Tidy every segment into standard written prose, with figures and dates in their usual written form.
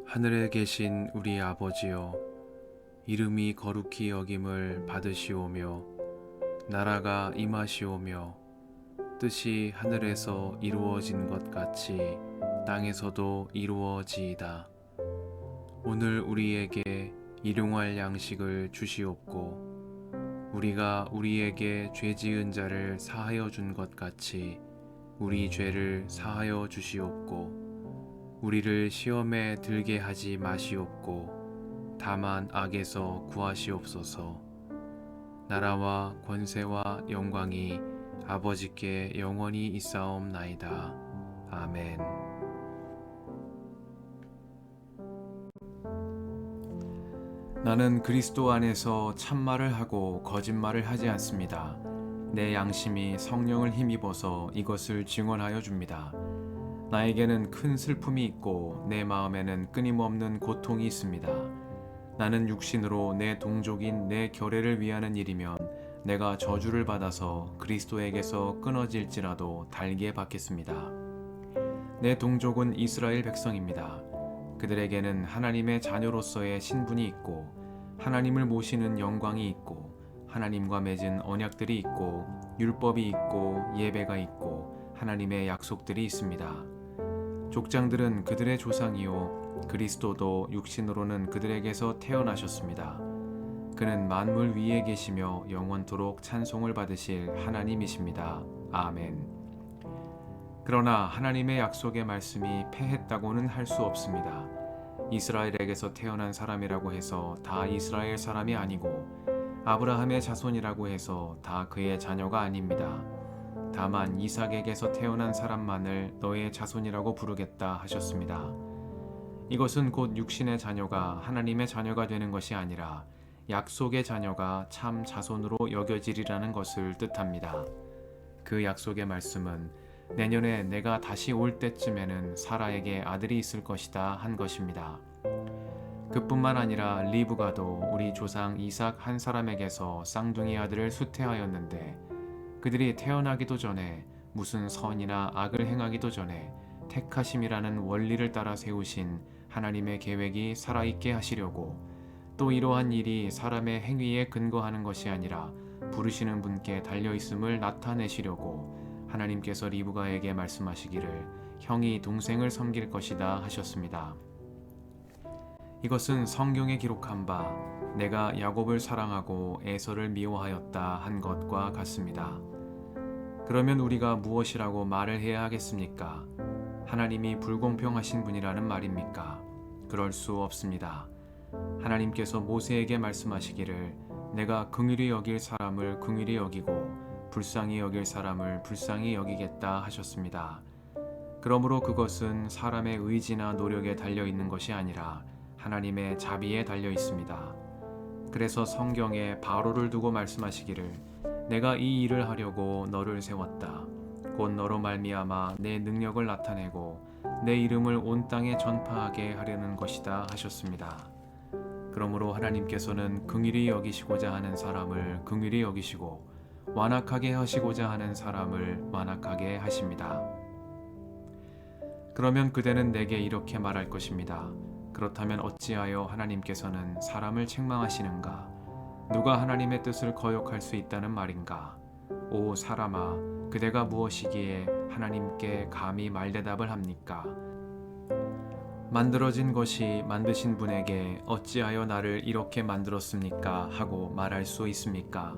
하늘에 계신 우리 아버지여, 이름이 거룩히 여김을 받으시오며 나라가 임하시오며 뜻이 하늘에서 이루어진 것 같이 땅에서도 이루어지이다. 오늘 우리에게 일용할 양식을 주시옵고 우리가 우리에게 죄 지은 자를 사하여 준 것 같이 우리 죄를 사하여 주시옵고 우리를 시험에 들게 하지 마시옵고 다만 악에서 구하시옵소서. 나라와 권세와 영광이 아버지께 영원히 있사옵나이다. 아멘. 나는 그리스도 안에서 참말을 하고 거짓말을 하지 않습니다. 내 양심이 성령을 힘입어서 이것을 증언하여 줍니다. 나에게는 큰 슬픔이 있고 내 마음에는 끊임없는 고통이 있습니다. 나는 육신으로 내 동족인 내 결례를 위하는 일이면 내가 저주를 받아서 그리스도에게서 끊어질지라도 달게 받겠습니다. 내 동족은 이스라엘 백성입니다. 그들에게는 하나님의 자녀로서의 신분이 있고 하나님을 모시는 영광이 있고 하나님과 맺은 언약들이 있고 율법이 있고 예배가 있고 하나님의 약속들이 있습니다. 족장들은 그들의 조상이요 그리스도도 육신으로는 그들에게서 태어나셨습니다. 그는 만물 위에 계시며 영원토록 찬송을 받으실 하나님이십니다. 아멘. 그러나 하나님의 약속의 말씀이 패했다고는 할 수 없습니다. 이스라엘에게서 태어난 사람이라고 해서 다 이스라엘 사람이 아니고 아브라함의 자손이라고 해서 다 그의 자녀가 아닙니다. 다만 이삭에게서 태어난 사람만을 너의 자손이라고 부르겠다 하셨습니다. 이것은 곧 육신의 자녀가 하나님의 자녀가 되는 것이 아니라 약속의 자녀가 참 자손으로 여겨지리라는 것을 뜻합니다. 그 약속의 말씀은 내년에 내가 다시 올 때쯤에는 사라에게 아들이 있을 것이다 한 것입니다. 그뿐만 아니라 리브가도 우리 조상 이삭 한 사람에게서 쌍둥이 아들을 수태하였는데 그들이 태어나기도 전에 무슨 선이나 악을 행하기도 전에 택하심이라는 원리를 따라 세우신 하나님의 계획이 살아있게 하시려고 또 이러한 일이 사람의 행위에 근거하는 것이 아니라 부르시는 분께 달려있음을 나타내시려고 하나님께서 리브가에게 말씀하시기를 형이 동생을 섬길 것이다 하셨습니다. 이것은 성경에 기록한 바 내가 야곱을 사랑하고 에서를 미워하였다 한 것과 같습니다. 그러면 우리가 무엇이라고 말을 해야 하겠습니까? 하나님이 불공평하신 분이라는 말입니까? 그럴 수 없습니다. 하나님께서 모세에게 말씀하시기를 내가 긍휼히 여길 사람을 긍휼히 여기고 불쌍히 여길 사람을 불쌍히 여기겠다 하셨습니다. 그러므로 그것은 사람의 의지나 노력에 달려 있는 것이 아니라 하나님의 자비에 달려 있습니다. 그래서 성경에 바로를 두고 말씀하시기를 내가 이 일을 하려고 너를 세웠다. 곧 너로 말미암아 내 능력을 나타내고 내 이름을 온 땅에 전파하게 하려는 것이다 하셨습니다. 그러므로 하나님께서는 긍휼히 여기시고자 하는 사람을 긍휼히 여기시고 완악하게 하시고자 하는 사람을 완악하게 하십니다. 그러면 그대는 내게 이렇게 말할 것입니다. 그렇다면 어찌하여 하나님께서는 사람을 책망하시는가? 누가 하나님의 뜻을 거역할 수 있다는 말인가? 오 사람아, 그대가 무엇이기에 하나님께 감히 말대답을 합니까? 만들어진 것이 만드신 분에게 어찌하여 나를 이렇게 만들었습니까? 하고 말할 수 있습니까?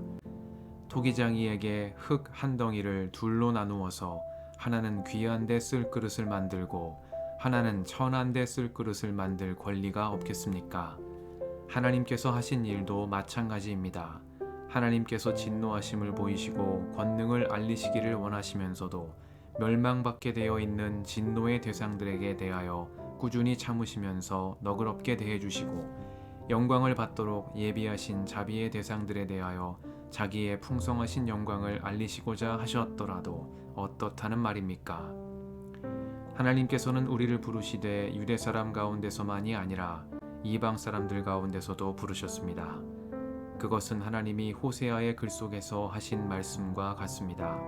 토기장이에게 흙 한 덩이를 둘로 나누어서 하나는 귀한 데 쓸 그릇을 만들고 하나는 천한 데 쓸 그릇을 만들 권리가 없겠습니까? 하나님께서 하신 일도 마찬가지입니다. 하나님께서 진노하심을 보이시고 권능을 알리시기를 원하시면서도 멸망받게 되어 있는 진노의 대상들에게 대하여 꾸준히 참으시면서 너그럽게 대해주시고 영광을 받도록 예비하신 자비의 대상들에 대하여 자기의 풍성하신 영광을 알리시고자 하셨더라도 어떻다는 말입니까? 하나님께서는 우리를 부르시되 유대 사람 가운데서만이 아니라 이방 사람들 가운데서도 부르셨습니다. 그것은 하나님이 호세아의 글 속에서 하신 말씀과 같습니다.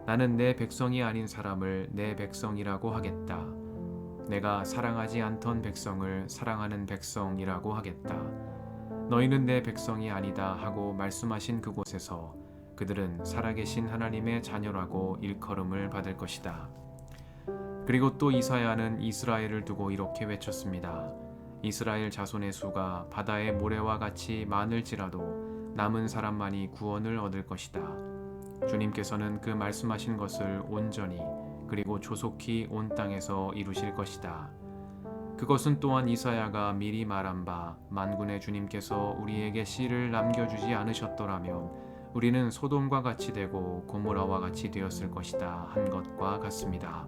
나는 내 백성이 아닌 사람을 내 백성이라고 하겠다. 내가 사랑하지 않던 백성을 사랑하는 백성이라고 하겠다. 너희는 내 백성이 아니다 하고 말씀하신 그곳에서 그들은 살아계신 하나님의 자녀라고 일컬음을 받을 것이다. 그리고 또 이사야는 이스라엘을 두고 이렇게 외쳤습니다. 이스라엘 자손의 수가 바다의 모래와 같이 많을지라도 남은 사람만이 구원을 얻을 것이다. 주님께서는 그 말씀하신 것을 온전히 그리고 조속히 온 땅에서 이루실 것이다. 그것은 또한 이사야가 미리 말한 바 만군의 주님께서 우리에게 씨를 남겨주지 않으셨더라면 우리는 소돔과 같이 되고 고모라와 같이 되었을 것이다 한 것과 같습니다.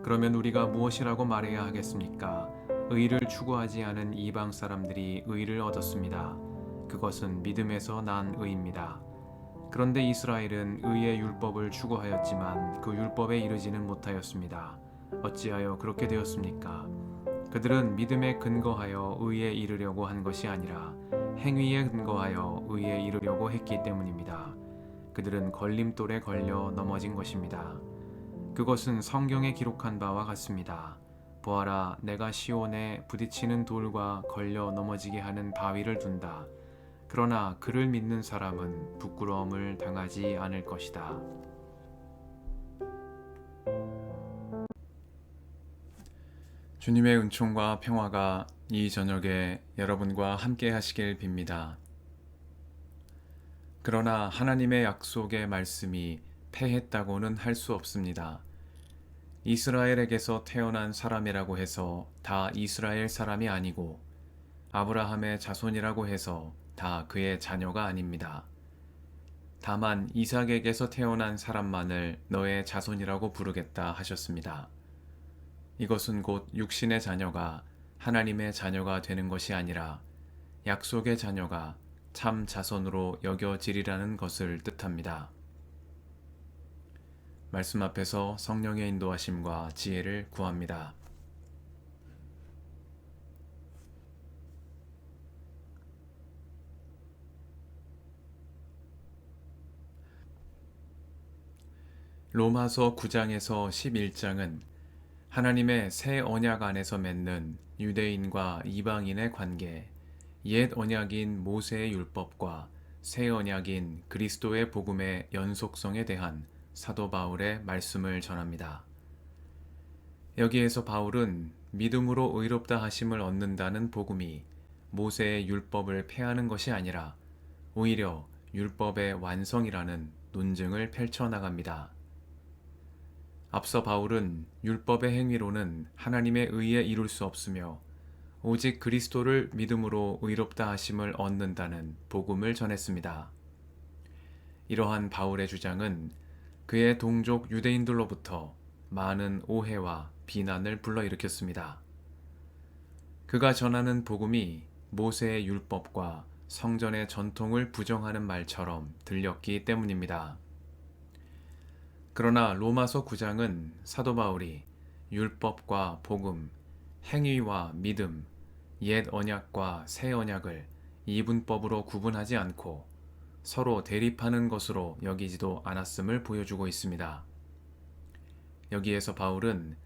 그러면 우리가 무엇이라고 말해야 하겠습니까? 의를 추구하지 않은 이방 사람들이 의를 얻었습니다. 그것은 믿음에서 난 의입니다. 그런데 이스라엘은 의의 율법을 추구하였지만 그 율법에 이르지는 못하였습니다. 어찌하여 그렇게 되었습니까? 그들은 믿음에 근거하여 의에 이르려고 한 것이 아니라 행위에 근거하여 의에 이르려고 했기 때문입니다. 그들은 걸림돌에 걸려 넘어진 것입니다. 그것은 성경에 기록한 바와 같습니다. 보아라, 내가 시온에 부딪히는 돌과 걸려 넘어지게 하는 바위를 둔다. 그러나 그를 믿는 사람은 부끄러움을 당하지 않을 것이다. 주님의 은총과 평화가 이 저녁에 여러분과 함께 하시길 빕니다. 그러나 하나님의 약속의 말씀이 패했다고는 할 수 없습니다. 이스라엘에게서 태어난 사람이라고 해서 다 이스라엘 사람이 아니고 아브라함의 자손이라고 해서 다 그의 자녀가 아닙니다. 다만 이삭에게서 태어난 사람만을 너의 자손이라고 부르겠다 하셨습니다. 이것은 곧 육신의 자녀가 하나님의 자녀가 되는 것이 아니라 약속의 자녀가 참 자손으로 여겨지리라는 것을 뜻합니다. 말씀 앞에서 성령의 인도하심과 지혜를 구합니다. 로마서 9장에서 11장은 하나님의 새 언약 안에서 맺는 유대인과 이방인의 관계, 옛 언약인 모세의 율법과 새 언약인 그리스도의 복음의 연속성에 대한 사도 바울의 말씀을 전합니다. 여기에서 바울은 믿음으로 의롭다 하심을 얻는다는 복음이 모세의 율법을 폐하는 것이 아니라 오히려 율법의 완성이라는 논증을 펼쳐나갑니다. 앞서 바울은 율법의 행위로는 하나님의 의에 이룰 수 없으며 오직 그리스도를 믿음으로 의롭다 하심을 얻는다는 복음을 전했습니다. 이러한 바울의 주장은 그의 동족 유대인들로부터 많은 오해와 비난을 불러일으켰습니다. 그가 전하는 복음이 모세의 율법과 성전의 전통을 부정하는 말처럼 들렸기 때문입니다. 그러나 로마서 9장은 사도 바울이 율법과 복음, 행위와 믿음, 옛 언약과 새 언약을 이분법으로 구분하지 않고 서로 대립하는 것으로 여기지도 않았음을 보여주고 있습니다. 여기에서 바울은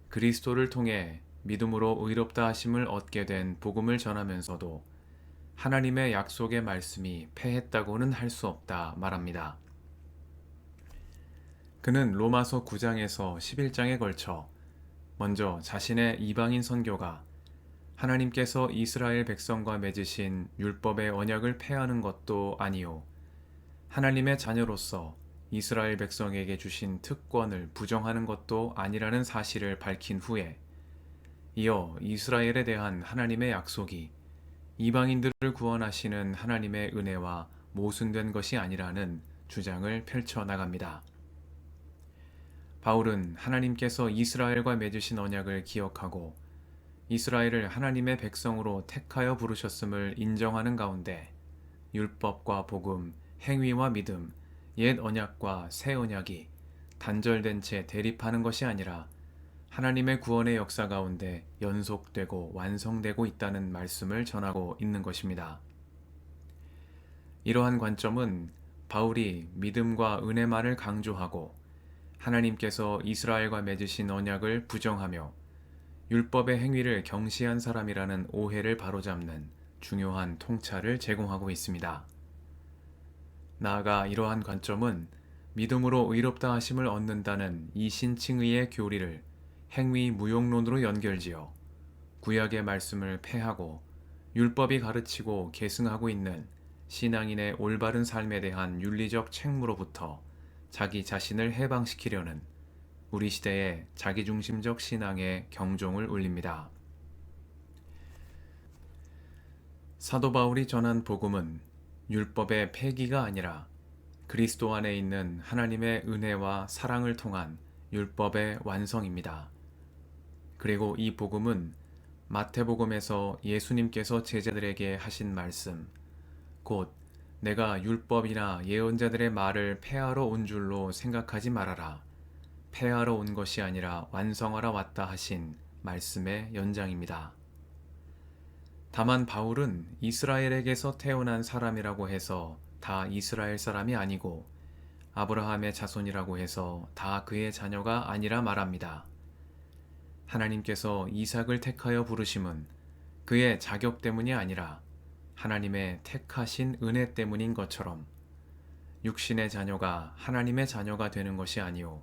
그리스도를 통해 믿음으로 의롭다 하심을 얻게 된 복음을 전하면서도 하나님의 약속의 말씀이 패했다고는 할 수 없다 말합니다. 그는 로마서 9장에서 11장에 걸쳐 먼저 자신의 이방인 선교가 하나님께서 이스라엘 백성과 맺으신 율법의 언약을 폐하는 것도 아니요 하나님의 자녀로서 이스라엘 백성에게 주신 특권을 부정하는 것도 아니라는 사실을 밝힌 후에 이어 이스라엘에 대한 하나님의 약속이 이방인들을 구원하시는 하나님의 은혜와 모순된 것이 아니라는 주장을 펼쳐나갑니다. 바울은 하나님께서 이스라엘과 맺으신 언약을 기억하고 이스라엘을 하나님의 백성으로 택하여 부르셨음을 인정하는 가운데 율법과 복음, 행위와 믿음, 옛 언약과 새 언약이 단절된 채 대립하는 것이 아니라 하나님의 구원의 역사 가운데 연속되고 완성되고 있다는 말씀을 전하고 있는 것입니다. 이러한 관점은 바울이 믿음과 은혜만을 강조하고 하나님께서 이스라엘과 맺으신 언약을 부정하며 율법의 행위를 경시한 사람이라는 오해를 바로잡는 중요한 통찰을 제공하고 있습니다. 나아가 이러한 관점은 믿음으로 의롭다 하심을 얻는다는 이신칭의의 교리를 행위 무용론으로 연결지어 구약의 말씀을 폐하고 율법이 가르치고 계승하고 있는 신앙인의 올바른 삶에 대한 윤리적 책무로부터 자기 자신을 해방시키려는 우리 시대의 자기중심적 신앙에 경종을 울립니다. 사도 바울이 전한 복음은 율법의 폐기가 아니라 그리스도 안에 있는 하나님의 은혜와 사랑을 통한 율법의 완성입니다. 그리고 이 복음은 마태복음에서 예수님께서 제자들에게 하신 말씀, 곧 내가 율법이나 예언자들의 말을 폐하러 온 줄로 생각하지 말아라. 폐하러 온 것이 아니라 완성하러 왔다 하신 말씀의 연장입니다. 다만 바울은 이스라엘에게서 태어난 사람이라고 해서 다 이스라엘 사람이 아니고 아브라함의 자손이라고 해서 다 그의 자녀가 아니라 말합니다. 하나님께서 이삭을 택하여 부르심은 그의 자격 때문이 아니라 하나님의 택하신 은혜 때문인 것처럼 육신의 자녀가 하나님의 자녀가 되는 것이 아니오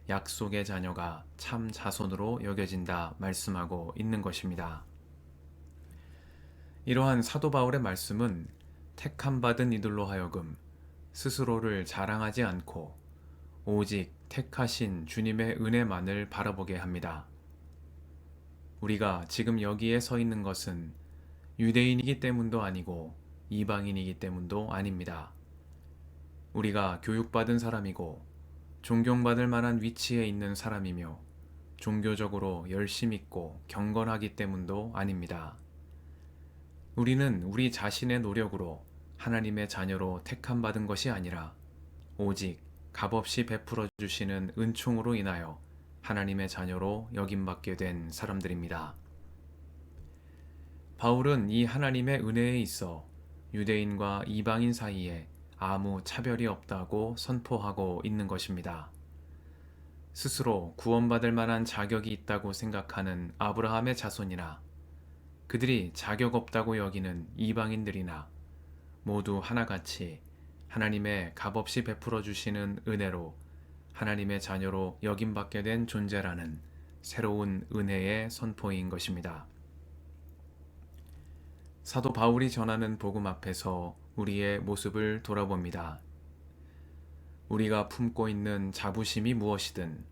약속의 자녀가 참 자손으로 여겨진다 말씀하고 있는 것입니다. 이러한 사도 바울의 말씀은 택함 받은 이들로 하여금 스스로를 자랑하지 않고 오직 택하신 주님의 은혜만을 바라보게 합니다. 우리가 지금 여기에 서 있는 것은 유대인이기 때문도 아니고 이방인이기 때문도 아닙니다. 우리가 교육받은 사람이고 존경받을 만한 위치에 있는 사람이며 종교적으로 열심 있고 경건하기 때문도 아닙니다. 우리는 우리 자신의 노력으로 하나님의 자녀로 택함받은 것이 아니라 오직 값없이 베풀어 주시는 은총으로 인하여 하나님의 자녀로 여김받게 된 사람들입니다. 바울은 이 하나님의 은혜에 있어 유대인과 이방인 사이에 아무 차별이 없다고 선포하고 있는 것입니다. 스스로 구원받을 만한 자격이 있다고 생각하는 아브라함의 자손이나 그들이 자격 없다고 여기는 이방인들이나 모두 하나같이 하나님의 값없이 베풀어 주시는 은혜로 하나님의 자녀로 여김받게 된 존재라는 새로운 은혜의 선포인 것입니다. 사도 바울이 전하는 복음 앞에서 우리의 모습을 돌아봅니다. 우리가 품고 있는 자부심이 무엇이든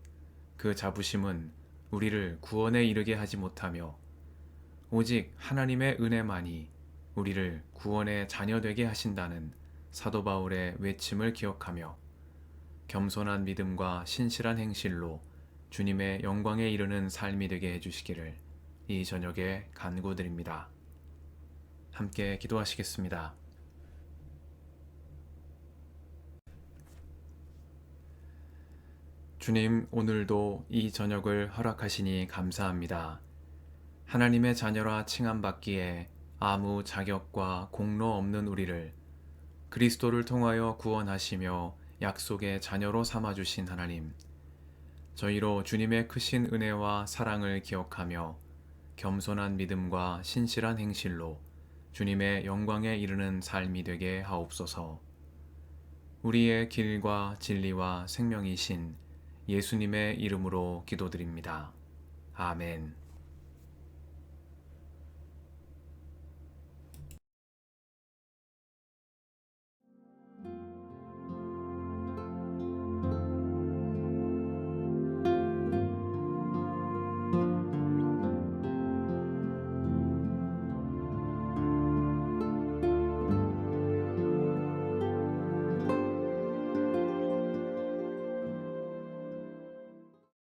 그 자부심은 우리를 구원에 이르게 하지 못하며 오직 하나님의 은혜만이 우리를 구원의 자녀 되게 하신다는 사도 바울의 외침을 기억하며 겸손한 믿음과 신실한 행실로 주님의 영광에 이르는 삶이 되게 해주시기를 이 저녁에 간구드립니다. 함께 기도하시겠습니다. 주님, 오늘도 이 저녁을 허락하시니 감사합니다. 하나님의 자녀라 칭함받기에 아무 자격과 공로 없는 우리를 그리스도를 통하여 구원하시며 약속의 자녀로 삼아주신 하나님, 저희로 주님의 크신 은혜와 사랑을 기억하며 겸손한 믿음과 신실한 행실로 주님의 영광에 이르는 삶이 되게 하옵소서. 우리의 길과 진리와 생명이신 예수님의 이름으로 기도드립니다. 아멘.